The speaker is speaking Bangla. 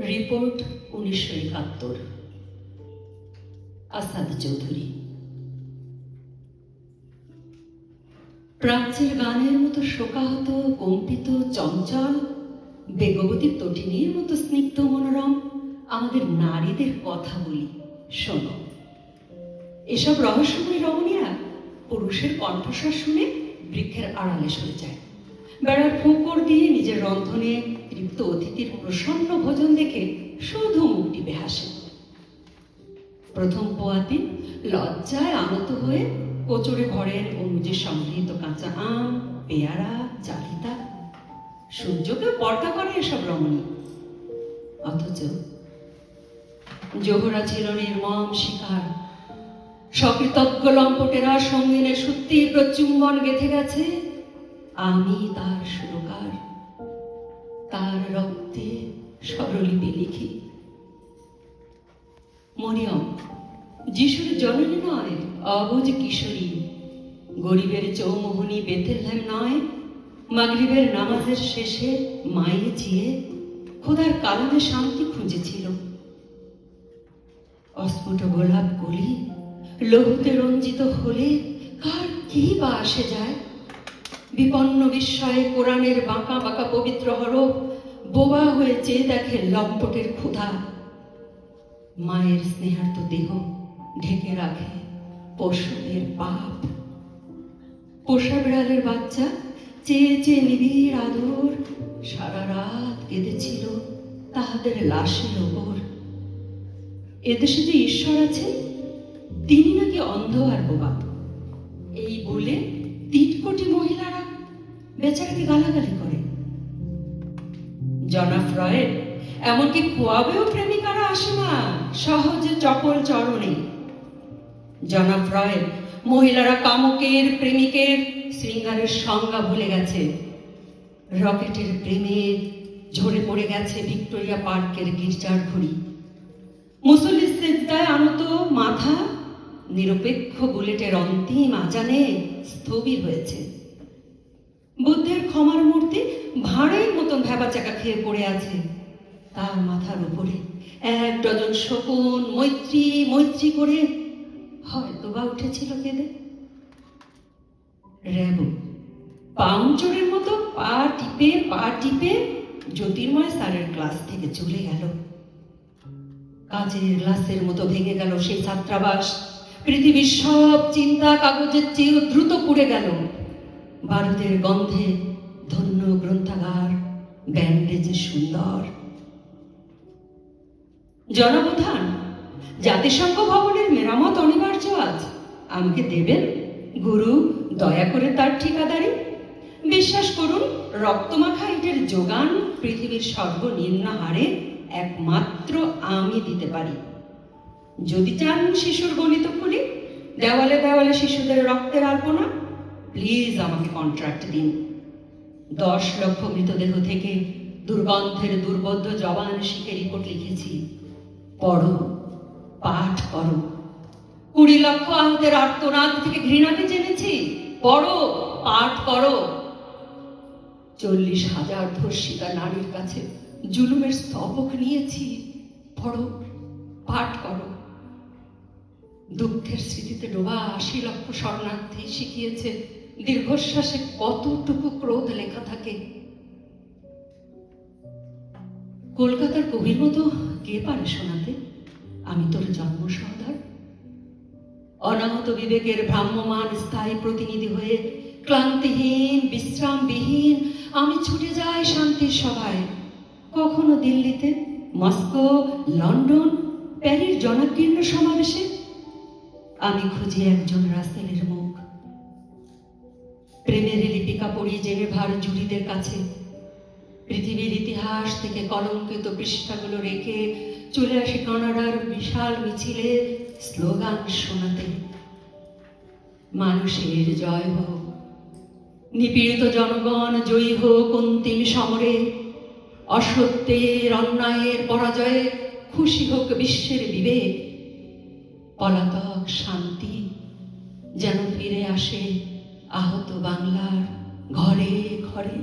রিপোর্ট 1971। আসাদ চৌধুরী। প্রাচ্যের গানের মতো শোকাহত, কম্পিত, চঞ্চল, বেগবতী তটিনীর মতো স্নিগ্ধ মনোরম আমাদের নারীদের কথা বলি, শোনো। এসব রহস্যময় রমণীরা পুরুষের কণ্ঠস্বর শুনে বৃক্ষের আড়ালে সরে যায়। বেড়ার ফোঁকর দিয়ে নিজের রন্ধনে তৃপ্ত অতিথির প্রসন্ন ভোজন দেখে শুধু মুখ টিপে হাসে। প্রথম পোয়াতি লজ্জায় আনত হয়ে কোচরে ভরেন অনুজের সংগৃহীত কাঁচা আম, পেয়ারা, চালিতা। সূর্যকে পর্দা করে এসব রমণী। অথচ জোহরা ছিল নির্মম শিকার। সকৃতজ্ঞ লম্পটেরা সঙ্গিনের সুতীব্র চুম্বন গেঁথে গেছে। আমি তার সুরকার, তার রক্তে স্বরলিপি লিখি। মরিয়ম যিশুর জননী নয়, অবুঝ কিশোরী। গরিবের চৌমোহনী বেথেলহেম নয়, মাগরিবের নামাজের শেষে মায়ে জিয়ে খোদার কালামে শান্তি খুঁজেছিল। অস্ফুট গোলাপ কলি লৌহতে রঞ্জিত হলে কার কি বা আসে যায়। বিপন্ন বিস্ময়ে কোরআনের বাঁকা বাঁকা পবিত্র হরফ বোবা হয়ে চেয়ে দেখে লম্পটের ক্ষুধা। মায়ের স্নেহার্ত দেহ ঢেকে রাখে পশুদের পাপ। পোষা বিড়ালের বাচ্চা চেয়ে চেয়ে নিবিড় আদর সারা রাত কেঁদেছিল তাহাদের লাশের ওপর। এদেশে যে ঈশ্বর আছে তিনি নাকি অন্ধ আর বোবা, এই বলে 3 কোটি মহিলারা বেচারাকে গালাগালি করে। জনা ফ্রয়েড এমনকি খোয়াবেও প্রেমিকারা আসে না সহজে চপল চরণে। জনা ফ্রয়েড মহিলারা কামুকের প্রেমিকের শৃঙ্গারের সংজ্ঞা ভুলে গেছে। রকেটের প্রেমে ঝরে পড়ে গেছে ভিক্টোরিয়া পার্কের গির্জার ঘড়ি। মুসল্লির সেজদায় আনত মাথা নিরপেক্ষ বুলেটের অন্তিম আজানে স্থবির হয়েছে। বুদ্ধের ক্ষমার মূর্তি ভাঁড়ের মতন ভেবাচাকা খেয়ে পড়ে আছে। তার মাথার উপরে 1 ডজন শকুন মৈত্রী মৈত্রী করে হয়তো বা উঠেছিল কেঁদে। র্যাবো পাউঞ্চরের মতো পা টিপে জ্যোতির্ময় স্যারের ক্লাস থেকে চলে গেল। কাচের গ্লাসের মতো ভেঙে গেল সেই ছাত্রাবাস। পৃথিবীর সব চিন্তা কাগজের চেয়েও দ্রুত পুড়ে গেল। বারুদের গন্ধে ধন্য গ্রন্থাগার ব্যান্ডেজে সুন্দর। জনপ্রধান জাতিসংঘ ভবনের মেরামত অনিবার্য আজ। আমাকে দেবেন গুরু দয়া করে তার ঠিকাদারি। বিশ্বাস করুন রক্তমাখা ইটের যোগান পৃথিবীর সর্বনিম্ন হারে একমাত্র আমি দিতে পারি। যদি চান শিশুর গণিত খুলি, দেওয়ালে দেওয়ালে শিশুদের রক্তের আলপনা, প্লিজ আমাকে কন্ট্রাক্ট দিন। 10 লক্ষ মৃতদেহ থেকে দুর্গন্ধের দুর্বোধ্য জবান শিখে রিপোর্ট লিখেছি। পড়ো, পাঠ করো। 20 লক্ষ আহতের আর্তনাদ থেকে ঘৃণাকে জেনেছি। পড়ো, পাঠ করো। 40,000 ধর্ষিতা নারীর কাছে জুলুমের স্তবক নিয়েছি। পড়ো, পাঠ করো। দুঃখের স্মৃতিতে ডোবা 80 লক্ষ শরণার্থী শিখিয়েছে দীর্ঘশ্বাসে কতটুকু ক্রোধ লেখা থাকে। কলকাতার কবির মতো কে পারে শোনাতে আমি তোর জন্ম সহধর। অনাহত বিবেকের ভ্রাম্যমান স্থায়ী প্রতিনিধি হয়ে ক্লান্তিহীন বিশ্রামবিহীন আমি ছুটে যাই শান্তির সভায়। কখনো দিল্লিতে, মস্কো, লন্ডন, প্যারির জনাকীর্ণ সমাবেশে আমি খুঁজি একজন রাসেলের মুখ। প্রেমের লিপিকা পড়ি জেনেভার জুরিদের কাছে। পৃথিবীর ইতিহাস থেকে কলঙ্কিত পৃষ্ঠাগুলো রেখে চলে আসে কানাডার বিশাল মিছিলে স্লোগান শোনাতে। মানুষের জয় হোক, নিপীড়িত জনগণ জয়ী হোক অন্তিম সমরে। অসত্যের অন্যায়ের পরাজয়ে খুশি হোক বিশ্বের বিবেক। পলাতক শান্তি যেন ফিরে আসে আহত বাংলার ঘরে ঘরে।